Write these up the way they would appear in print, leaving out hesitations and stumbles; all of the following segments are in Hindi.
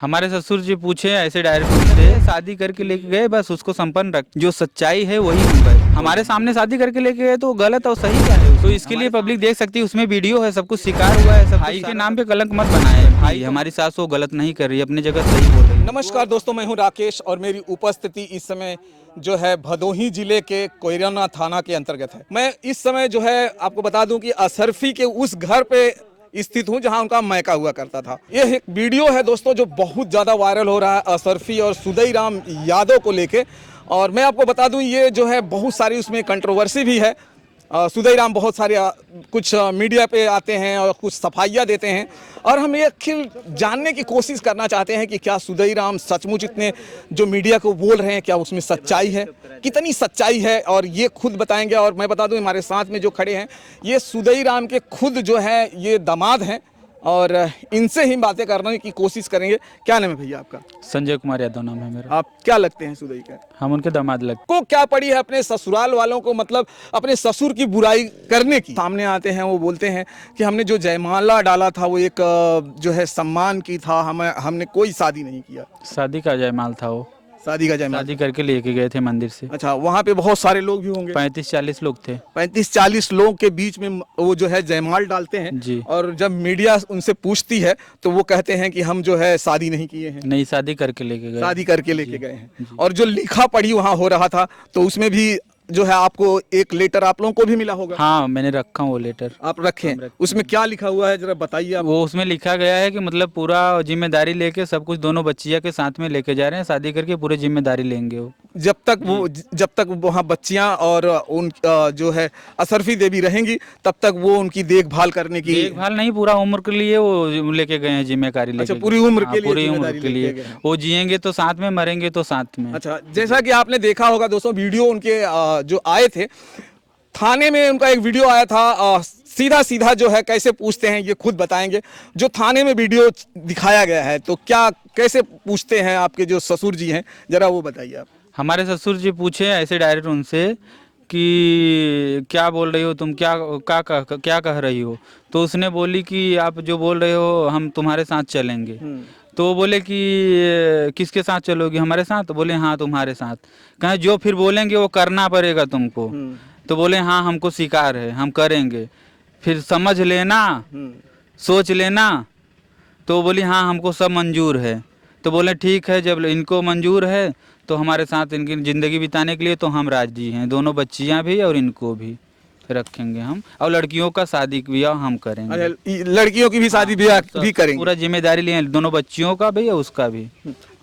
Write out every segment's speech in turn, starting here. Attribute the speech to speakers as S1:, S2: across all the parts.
S1: हमारे ससुर जी पूछे ऐसे डायरेक्ट उनसे, शादी करके लेके गए, बस उसको संपन्न रख, जो सच्चाई है वही हम गए। हमारे सामने शादी करके लेके गए तो गलत और सही क्या है? तो इसके लिए पब्लिक देख सकती है, उसमें वीडियो है, सब कुछ शिकार हुआ है। सब भाई के नाम पे कलंक मत बनाए। भाई हमारी सास वो गलत नहीं कर रही, अपनी जगह सही बोल रही है।
S2: नमस्कार दोस्तों, मैं हूं राकेश और मेरी उपस्थिति इस समय जो है भदोही जिले के कोयराना थाना के अंतर्गत है। मैं इस समय जो है आपको बता दूं कि अशरफी के उस घर पे स्थित हूं जहां उनका मैका हुआ करता था। यह एक वीडियो है दोस्तों जो बहुत ज़्यादा वायरल हो रहा है अशरफी और सुदईराम यादव को लेके। और मैं आपको बता दूं ये जो है बहुत सारी उसमें कंट्रोवर्सी भी है। सुदईराम बहुत सारे कुछ मीडिया पे आते हैं और कुछ सफाइयाँ देते हैं और हम ये जानने की कोशिश करना चाहते हैं कि क्या सुदईराम सचमुच इतने जो मीडिया को बोल रहे हैं क्या उसमें सच्चाई है, कितनी सच्चाई है, और ये खुद बताएंगे। और मैं बता दूं हमारे साथ में जो खड़े हैं ये सुदईराम के खुद जो है ये दामाद हैं और इनसे ही बातें करने की कोशिश करेंगे। क्या नाम है भैया आपका?
S1: संजय कुमार यादव नाम है मेरा।
S2: आप क्या लगते हैं सुदई का?
S1: हम उनके दामाद लगते।
S2: को क्या पड़ी है अपने ससुराल वालों को, मतलब अपने ससुर की बुराई करने की? सामने आते हैं वो बोलते हैं कि हमने जो जयमाला डाला था वो एक जो है सम्मान की था, हमने कोई शादी नहीं किया।
S1: शादी का जयमाल था वो,
S2: शादी का जयमाल
S1: शादी करके लेके गए थे मंदिर से।
S2: अच्छा, वहाँ पे बहुत सारे लोग भी होंगे?
S1: 35-40 लोग थे।
S2: 35-40 लोग के बीच में वो जो है जयमाल डालते हैं
S1: जी।
S2: और जब मीडिया उनसे पूछती है तो वो कहते हैं कि हम जो है शादी नहीं किए हैं।
S1: नहीं, शादी करके लेके गए।
S2: शादी करके लेके गए हैं। और जो लिखा पढ़ी वहाँ हो रहा था तो उसमें भी जो है आपको एक लेटर आप लोगों को भी मिला होगा?
S1: हाँ, मैंने रखा वो लेटर।
S2: आप रखें? उसमें क्या लिखा हुआ है जरा बताइए आप।
S1: वो उसमें लिखा गया है कि मतलब पूरा जिम्मेदारी लेके सब कुछ दोनों बच्चियां के साथ में लेके जा रहे हैं, शादी करके पूरे जिम्मेदारी लेंगे वो।
S2: जब तक वहाँ बच्चियां और उन जो है अशरफी देवी रहेंगी तब तक वो उनकी देखभाल करने की।
S1: देखभाल नहीं, पूरा उम्र के लिए वो लेके गए हैं जिम्मेदारी लेके।
S2: अच्छा, पूरी उम्र के लिए?
S1: पूरी उम्र के लिए वो जिएंगे तो साथ में, मरेंगे तो साथ में।
S2: अच्छा, जैसा कि आपने देखा होगा दोस्तों वीडियो उनके जो आए थे थाने में, उनका एक वीडियो आया था सीधा सीधा जो है कैसे पूछते हैं ये खुद बताएंगे। जो थाने में वीडियो दिखाया गया है तो क्या कैसे पूछते हैं आपके जो ससुर जी हैं, जरा वो बताइए आप।
S1: हमारे ससुर जी पूछे ऐसे डायरेक्ट उनसे कि क्या बोल रही हो तुम, क्या कह रही हो? तो उसने बोली कि आप जो बोल रहे हो हम तुम्हारे साथ चलेंगे। तो वो बोले कि किसके साथ चलोगी, हमारे साथ? तो बोले हाँ तुम्हारे साथ। कहें जो फिर बोलेंगे वो करना पड़ेगा तुमको। तो बोले हाँ हमको स्वीकार है, हम करेंगे, फिर समझ लेना, सोच लेना। तो बोली हाँ हमको सब मंजूर है। तो बोले ठीक है, जब इनको मंजूर है तो हमारे साथ इनकी ज़िंदगी बिताने के लिए तो हम राजी हैं, दोनों बच्चियां भी और इनको भी रखेंगे हम, और लड़कियों का शादी ब्याह हम करेंगे।
S2: लड़कियों की भी शादी ब्याह भी करेंगे?
S1: पूरा जिम्मेदारी लिए, दोनों बच्चियों का भी और उसका भी।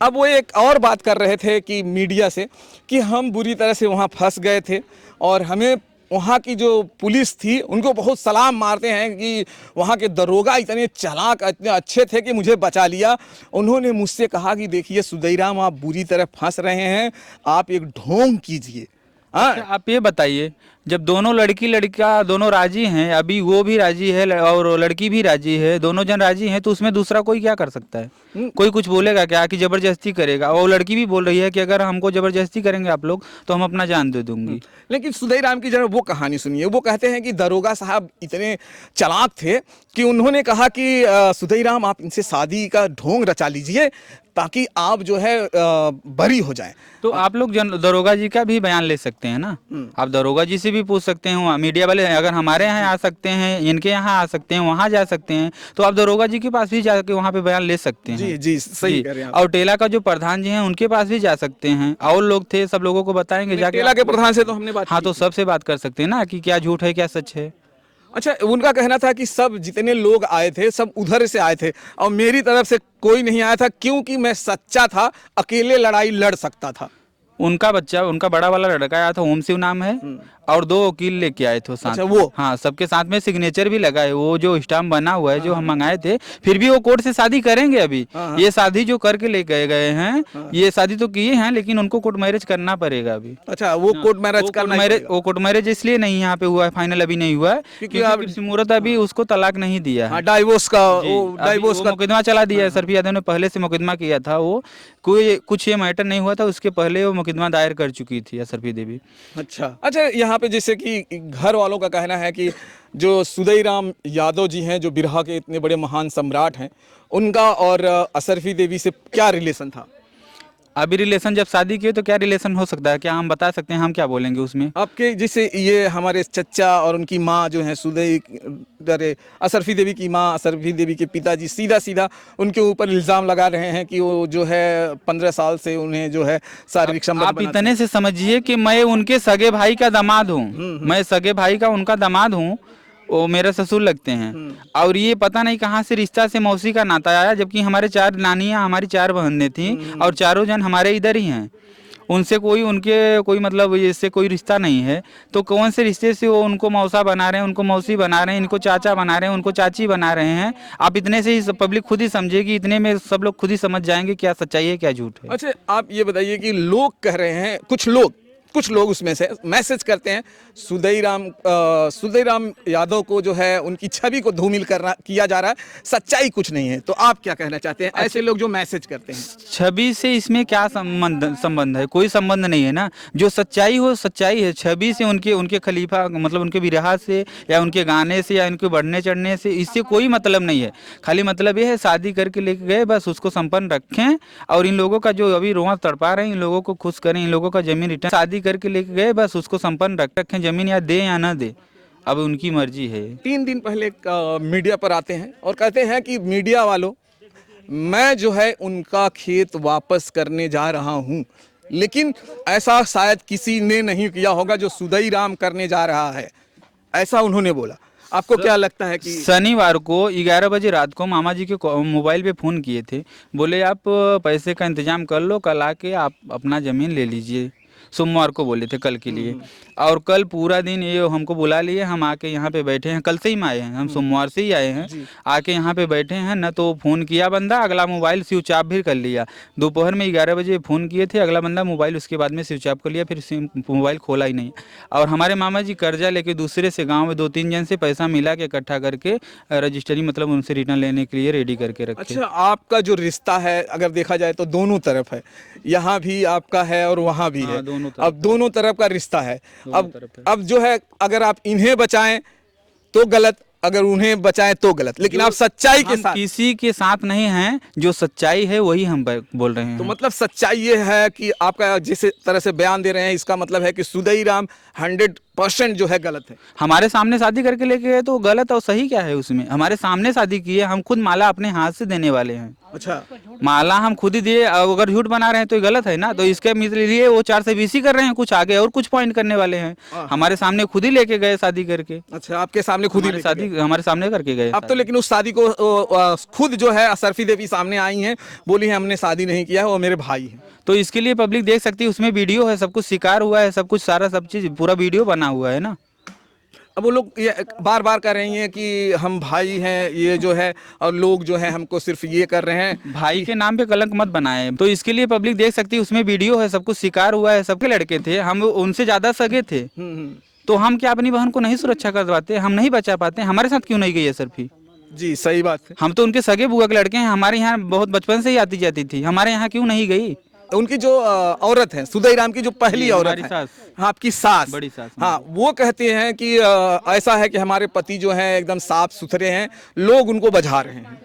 S2: अब वो एक और बात कर रहे थे कि मीडिया से कि हम बुरी तरह से वहाँ फंस गए थे और हमें वहाँ की जो पुलिस थी उनको बहुत सलाम मारते हैं कि वहाँ के दरोगा इतने चालाक, इतने अच्छे थे कि मुझे बचा लिया। उन्होंने मुझसे कहा कि देखिए सुदईराम आप बुरी तरह फंस रहे हैं, आप एक ढोंग कीजिए।
S1: अच्छा, आप ये बताइए, जब दोनों लड़की लड़का दोनों राजी हैं, अभी वो भी राजी है और लड़की भी राजी है, दोनों जन राजी हैं, तो उसमें दूसरा कोई क्या कर सकता है? कोई कुछ बोलेगा क्या कि जबरदस्ती करेगा? और लड़की भी बोल रही है कि अगर हमको जबरदस्ती करेंगे आप लोग तो हम अपना जान दे दूंगी।
S2: लेकिन सुदईराम की जरा वो कहानी सुनिए। वो कहते हैं कि दरोगा साहब इतने चालाक थे कि उन्होंने कहा कि सुदईराम आप इनसे शादी का ढोंग रचा लीजिए ताकि आप जो है बरी हो जाएं।
S1: तो आप लोग दरोगा जी का भी बयान ले सकते हैं ना, आप दरोगा जी से भी पूछ सकते हैं। मीडिया वाले अगर हमारे यहाँ आ सकते हैं, इनके यहाँ आ सकते हैं, वहाँ जा सकते हैं, तो आप दरोगा जी के पास भी जाके वहाँ पे बयान ले सकते हैं।
S2: जी जी, सही कह रहे हैं।
S1: और टेला का जो प्रधान जी हैं उनके पास भी जा सकते हैं, और लोग थे, सब लोगों को बताएंगे जाके।
S2: टेला के प्रधान से तो हमने बात
S1: हाँ, तो सबसे बात कर सकते हैं ना कि क्या झूठ है क्या सच है।
S2: अच्छा, उनका कहना था कि सब जितने लोग आए थे सब उधर से आए थे और मेरी तरफ से कोई नहीं आया था क्योंकि मैं सच्चा था, अकेले लड़ाई लड़ सकता था।
S1: उनका बच्चा, उनका बड़ा वाला लड़का आया था, ओम शिव नाम है, और 2 वकील लेके आए थे साथ।
S2: अच्छा, वो
S1: हाँ, सबके साथ में सिग्नेचर भी लगाए, वो जो स्टाम्प बना हुआ है जो हम मंगाए थे। फिर भी वो कोर्ट से शादी करेंगे अभी। ये शादी जो करके ले गए हैं, ये शादी तो किए हैं लेकिन उनको कोर्ट मैरिज करना पड़ेगा अभी।
S2: अच्छा, वो कोर्ट मैरिज करना पड़ेगा।
S1: वो कोर्ट मैरिज इसलिए नहीं यहाँ पे हुआ है, फाइनल अभी नहीं हुआ है क्योंकि मुहूर्त अभी उसको तलाक नहीं दिया है।
S2: डाइवोर्स का
S1: मुकदमा चला दिया है। सरफी यादव ने पहले से मुकदमा किया था, वो कोई कुछ ये मैटर नहीं हुआ था, उसके पहले वो मुकदमा दायर कर चुकी थी असरफी देवी।
S2: अच्छा, यहाँ पे जैसे कि घर वालों का कहना है कि जो सुदईराम यादव जी हैं, जो बिरहा के इतने बड़े महान सम्राट हैं, उनका और असरफी देवी से क्या रिलेशन था?
S1: अभी रिलेशन जब शादी किए तो क्या रिलेशन हो सकता है, क्या हम बता सकते हैं? हम क्या बोलेंगे उसमें?
S2: आपके जैसे ये हमारे चचा और उनकी माँ जो है असरफी देवी की माँ, असरफी देवी के पिताजी सीधा सीधा उनके ऊपर इल्ज़ाम लगा रहे हैं कि वो जो है 15 साल से उन्हें जो है शारीरिक संबंध
S1: आप इतने से समझिए कि मैं उनके सगे भाई का दामाद हूँ, मैं सगे भाई का उनका दामाद हूँ, वो मेरे ससुर लगते हैं। और ये पता नहीं कहाँ से रिश्ता से मौसी का नाता आया, जबकि हमारे 4 नानियाँ, हमारी 4 बहनें थी और चारों जन हमारे इधर ही हैं। उनसे कोई उनके कोई मतलब इससे कोई रिश्ता नहीं है, तो कौन से रिश्ते से वो उनको मौसा बना रहे हैं, उनको मौसी बना रहे हैं, इनको चाचा बना रहे हैं, उनको चाची बना रहे हैं। आप इतने से ही पब्लिक खुद ही समझेगी, इतने में सब लोग खुद ही समझ जाएंगे क्या सच्चाई है क्या झूठ है।
S2: अच्छा, आप ये बताइए कि लोग कह रहे हैं, कुछ लोग उसमें से मैसेज करते हैं सुदईराम यादव को जो है उनकी छवि को धूमिल किया जा रहा है, सच्चाई कुछ नहीं है। तो आप क्या कहना चाहते हैं ऐसे लोग जो मैसेज करते हैं?
S1: छवि से इसमें क्या संबंध है? कोई संबंध नहीं है ना। जो सच्चाई हो सच्चाई है। छवि से उनके खलीफा मतलब उनके बिरहा से या उनके गाने से या उनके बढ़ने चढ़ने से इससे कोई मतलब नहीं है। खाली मतलब ये है शादी करके लेके गए, बस उसको संपन्न रखें और इन लोगों का जो अभी रोआ तड़पा रहे हैं इन लोगों को खुश करें, इन लोगों का जमीन रिटर्न शादी करके लेके गए, बस उसको संपन्न रखें, जमीन या दे या ना दे, अब उनकी मर्जी है।
S2: 3 दिन पहले मीडिया पर आते हैं और कहते हैं कि मीडिया वालों, मैं जो है उनका खेत वापस करने जा रहा हूं, लेकिन ऐसा शायद किसी ने नहीं किया होगा जो सुदईराम करने जा रहा है, ऐसा उन्होंने बोला। आपको क्या लगता है कि
S1: शनिवार को 11 बजे रात को मामा जी के मोबाइल पे फ़ोन किए थे, बोले आप पैसे का इंतजाम कर लो, कल आके आप अपना ज़मीन ले लीजिए। सोमवार को बोले थे कल के लिए, और कल पूरा दिन ये हमको बुला लिए, हम आके यहाँ पे बैठे हैं, कल से ही आए हैं हम, सोमवार से ही आए हैं, आके यहाँ पे बैठे हैं ना। तो फ़ोन किया बंदा, अगला मोबाइल स्विच ऑफ भी कर लिया। दोपहर में 11 बजे फ़ोन किए थे, अगला बंदा मोबाइल उसके बाद में स्विच ऑफ कर लिया, फिर मोबाइल खोला ही नहीं। और हमारे मामा जी कर्जा लेके दूसरे से गाँव में 2-3 जन से पैसा मिला के इकट्ठा करके रजिस्ट्री मतलब उनसे रिटर्न लेने के लिए रेडी करके रखे।
S2: अच्छा, आपका जो रिश्ता है अगर देखा जाए तो दोनों तरफ है, यहाँ भी आपका है और वहाँ भी है। अब दोनों तरफ का रिश्ता है। अब जो है अगर आप इन्हें बचाएं तो गलत, अगर उन्हें बचाएं तो गलत, लेकिन आप सच्चाई के साथ
S1: किसी के साथ नहीं हैं, जो सच्चाई है वही हम बोल रहे हैं।
S2: तो मतलब सच्चाई ये है कि आपका जिस तरह से बयान दे रहे हैं, इसका मतलब है कि सुदईराम 100% जो है गलत है।
S1: हमारे सामने शादी करके लेके गए तो गलत और सही क्या है उसमें? हमारे सामने शादी की है, हम खुद माला अपने हाथ से देने वाले हैं।
S2: अच्छा,
S1: माला हम खुद ही दिए, अगर झूठ बना रहे हैं तो ये गलत है ना। तो इसके लिए वो 4 से 20 ही कर रहे हैं, कुछ आगे और कुछ पॉइंट करने वाले हैं। हमारे सामने खुद ही लेके गए शादी करके।
S2: अच्छा, आपके सामने खुद ही
S1: शादी हमारे सामने करके गए।
S2: अब तो लेकिन उस शादी को खुद जो है असरफी देवी सामने आई हैं, बोली है हमने शादी नहीं किया है, वो मेरे भाई हैं।
S1: तो इसके लिए पब्लिक देख सकती है, उसमें वीडियो है, सब कुछ शिकार हुआ है, सब कुछ सारा सब चीज पूरा वीडियो बना हुआ है ना।
S2: अब वो लोग ये बार बार कह रही हैं कि हम भाई हैं, ये जो है, और लोग जो है हमको सिर्फ ये कर रहे हैं।
S1: भाई के नाम पे कलंक मत बनाए। तो इसके लिए पब्लिक देख सकती है, उसमें वीडियो है, सब कुछ शिकार हुआ है, सबके लड़के थे, हम उनसे ज्यादा सगे थे। तो हम क्या अपनी बहन को नहीं सुरक्षा कर पाते, हम नहीं बचा पाते? हमारे साथ क्यों नहीं गई है सरफी?
S2: जी सही बात है।
S1: हम तो उनके सगे बुआ के लड़के हैं, हमारे यहाँ बहुत बचपन से ही आती जाती थी, हमारे यहाँ क्यों नहीं गई?
S2: उनकी जो औरत है, सुदईराम की जो पहली औरत है, हाँ, आपकी सास,
S1: बड़ी सास,
S2: हाँ, वो कहते हैं कि ऐसा है कि हमारे पति जो हैं एकदम साफ सुथरे हैं, लोग उनको बझा रहे हैं।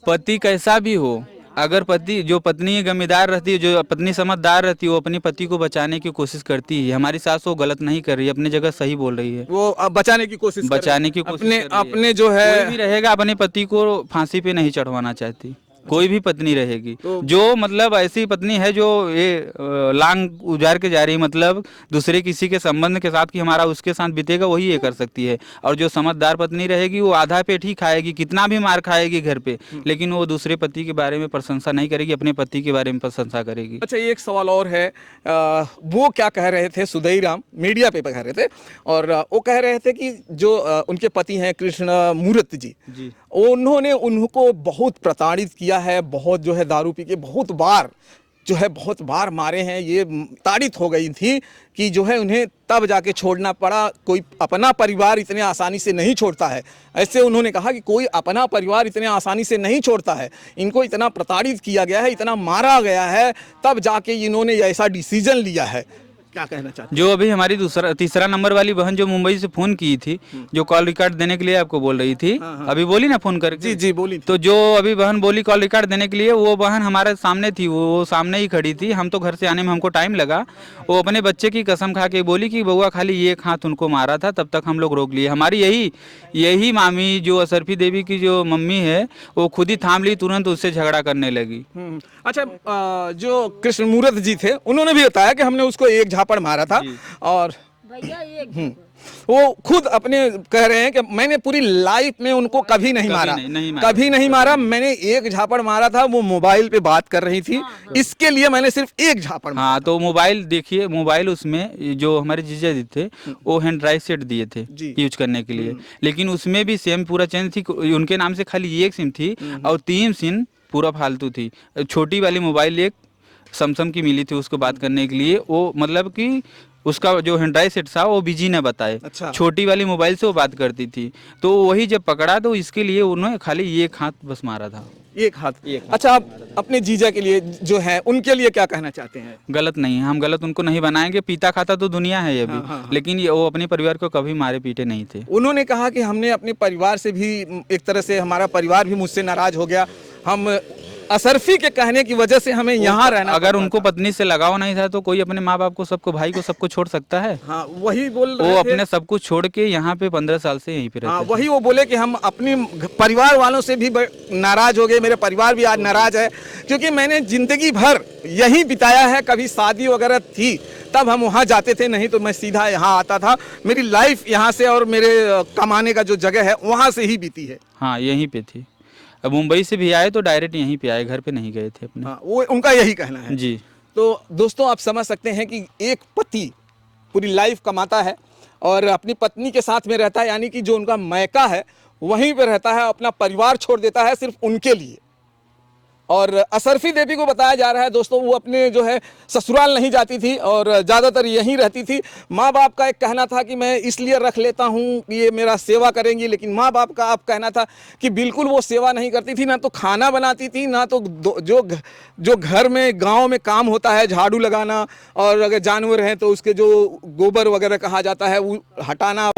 S1: पति कैसा भी हो, अगर पत्नी गमीदार रहती है, जो पत्नी समझदार रहती है, वो अपने पति को बचाने की कोशिश करती है। हमारी सास वो गलत नहीं कर रही है, अपनी जगह सही बोल रही है,
S2: वो बचाने की कोशिश
S1: अपने
S2: जो है,
S1: कोई भी रहेगा अपने पति को फांसी पे नहीं चढ़वाना चाहती, कोई भी पत्नी रहेगी। तो जो मतलब ऐसी पत्नी है जो ये लांग उजाड़ के जा रही है, मतलब दूसरे किसी के संबंध के साथ कि हमारा उसके साथ बीतेगा, वही ये कर सकती है। और जो समझदार पत्नी रहेगी वो आधा पेट ही खाएगी, कितना भी मार खाएगी घर पे, लेकिन वो दूसरे पति के बारे में प्रशंसा नहीं करेगी, अपने पति के बारे में प्रशंसा करेगी।
S2: अच्छा, एक सवाल और है, वो क्या कह रहे थे सुदईराम, मीडिया पे कह रहे थे, और वो कह रहे थे कि जो उनके पति हैं कृष्ण मूर्ति जी, उन्होंने उनको बहुत प्रताड़ित किया है, बहुत जो है दारू पी के बहुत बार जो है बहुत बार मारे हैं, ये ताड़ित हो गई थी कि जो है उन्हें तब जाके छोड़ना पड़ा। कोई अपना परिवार इतने आसानी से नहीं छोड़ता है। ऐसे उन्होंने कहा कि कोई अपना परिवार इतने आसानी से नहीं छोड़ता है, इनको इतना प्रताड़ित किया गया है, इतना मारा गया है, तब जाके इन्होंने ऐसा डिसीजन लिया है। क्या कहना चाहते हैं?
S1: जो अभी हमारी तीसरा नंबर वाली बहन जो मुंबई से फोन की थी, जो कॉल रिकॉर्ड देने के लिए आपको बोल रही थी, अभी बोली ना फोन करके।
S2: जी जी बोली।
S1: तो जो अभी बहन बोली कॉल रिकॉर्ड देने के लिए, वो बहन हमारे सामने थी, वो सामने ही खड़ी थी। हम तो घर से आने में हमको टाइम लगा। वो अपने बच्चे की कसम खा के बोली कि बउआ खाली एक हाथ उनको मारा था, तब तक हम लोग रोक लिए। हमारी यही मामी जो असरफी देवी की जो मम्मी है, वो खुद ही थाम ली, तुरंत उससे झगड़ा करने लगी।
S2: अच्छा, जो कृष्ण मूर्त जी थे उन्होंने भी बताया कि हमने उसको एक झापड़ मारा था, और वो खुद अपने कह रहे हैं कि मैंने पूरी लाइफ में उनको कभी नहीं मारा, कभी नहीं मारा। मैंने एक झापड़ मारा था, वो मोबाइल पे बात कर रही थी, इसके लिए मैंने सिर्फ एक झापड़ मारा।
S1: हाँ, तो मोबाइल देखिए, मोबाइल उसमें जो हमारे जीजा जी थे, वो हैंड ड्राइव सेट दिए थे यूज करने के लिए, लेकिन उसमें भी सेम पूरा चेंज थी। उनके नाम से खाली एक सिम थी और 3 सिम पूरा फालतू थी। छोटी वाली मोबाइल एक सैमसंग की मिली थी उसको बात करने के लिए, वो मतलब कि उसका जो हैंड्राइव सेट था वो बिजी ने बताए।
S2: अच्छा।
S1: छोटी वाली मोबाइल से वो बात करती थी, तो वही जब पकड़ा तो इसके लिए उन्होंने खाली एक हाथ बस मारा था।
S2: एक हाथ। अच्छा, आप अपने जीजा के लिए जो है उनके लिए क्या कहना चाहते हैं?
S1: गलत नहीं है, हम गलत उनको नहीं बनाएंगे। पीता खाता तो दुनिया है ये भी।
S2: हाँ।
S1: लेकिन ये वो अपने परिवार को कभी मारे पीटे नहीं थे।
S2: उन्होंने कहा कि हमने अपने परिवार से भी, एक तरह से हमारा परिवार भी मुझसे नाराज हो गया, हम असरफी के कहने की वजह से हमें यहाँ रहना।
S1: अगर उनको पत्नी से लगाव नहीं था तो कोई अपने माँ बाप को, सबको, भाई को, सबको छोड़ सकता है?
S2: हाँ, वही बोल रहे
S1: वो
S2: थे।
S1: अपने सब कुछ छोड़ के यहाँ पे 15 साल से यहीं पे रहते
S2: हाँ,
S1: थे।
S2: वही वो बोले कि हम अपने परिवार वालों से भी नाराज हो गए, मेरे परिवार भी आज नाराज है, क्योंकि मैंने जिंदगी भर यहीं बिताया है। कभी शादी वगैरह थी तब हम वहाँ जाते थे, नहीं तो मैं सीधा यहाँ आता था। मेरी लाइफ यहाँ से और मेरे कमाने का जो जगह है वहाँ से ही बीती है।
S1: हाँ, यहीं पे थी। अब मुंबई से भी आए तो डायरेक्ट यहीं पे आए, घर पे नहीं गए थे अपने।
S2: हाँ, वो उनका यही कहना है
S1: जी।
S2: तो दोस्तों, आप समझ सकते हैं कि एक पति पूरी लाइफ कमाता है और अपनी पत्नी के साथ में रहता है, यानी कि जो उनका मायका है वहीं पे रहता है, अपना परिवार छोड़ देता है सिर्फ उनके लिए। और असरफी देवी को बताया जा रहा है दोस्तों, वो अपने जो है ससुराल नहीं जाती थी और ज़्यादातर यहीं रहती थी। माँ बाप का एक कहना था कि मैं इसलिए रख लेता हूँ कि ये मेरा सेवा करेंगी, लेकिन माँ बाप का अब कहना था कि बिल्कुल वो सेवा नहीं करती थी, ना तो खाना बनाती थी, ना तो जो घर में गांव में काम होता है, झाड़ू लगाना, और अगर जानवर हैं तो उसके जो गोबर वगैरह कहा जाता है वो हटाना,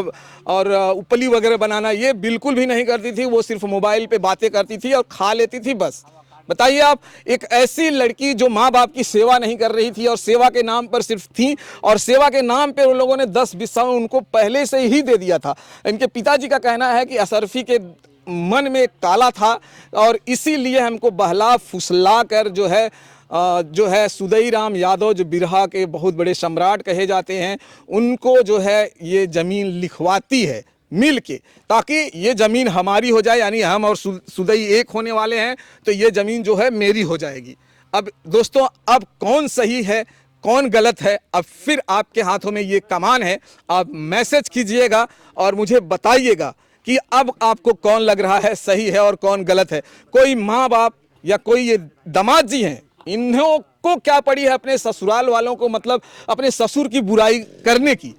S2: और उपली वगैरह बनाना, ये बिल्कुल भी नहीं करती थी। वो सिर्फ मोबाइल पर बातें करती थी और खा लेती थी बस। बताइए आप, एक ऐसी लड़की जो माँ बाप की सेवा नहीं कर रही थी और सेवा के नाम पर सिर्फ थी, और सेवा के नाम पे उन लोगों ने 10 बिस्सा उनको पहले से ही दे दिया था। इनके पिताजी का कहना है कि असरफी के मन में एक काला था और इसीलिए हमको बहला फुसला कर जो है सुदई राम यादव, जो बिरहा के बहुत बड़े सम्राट कहे जाते हैं, उनको जो है ये ज़मीन लिखवाती है मिल के, ताकि ये ज़मीन हमारी हो जाए, यानी हम और सुदई एक होने वाले हैं, तो ये ज़मीन जो है मेरी हो जाएगी। अब दोस्तों, अब कौन सही है कौन गलत है, अब फिर आपके हाथों में ये कमान है। आप मैसेज कीजिएगा और मुझे बताइएगा कि अब आपको कौन लग रहा है सही है और कौन गलत है। कोई माँ बाप या कोई ये दामाद जी हैं, इन्हों को क्या पड़ी है अपने ससुराल वालों को, मतलब अपने ससुर की बुराई करने की।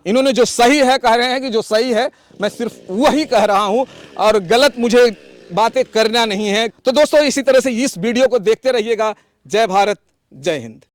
S2: इन्होंने जो सही है कह रहे हैं कि जो सही है मैं सिर्फ वही कह रहा हूं और गलत मुझे बातें करना नहीं है। तो दोस्तों, इसी तरह से इस वीडियो को देखते रहिएगा। जय भारत, जय हिंद।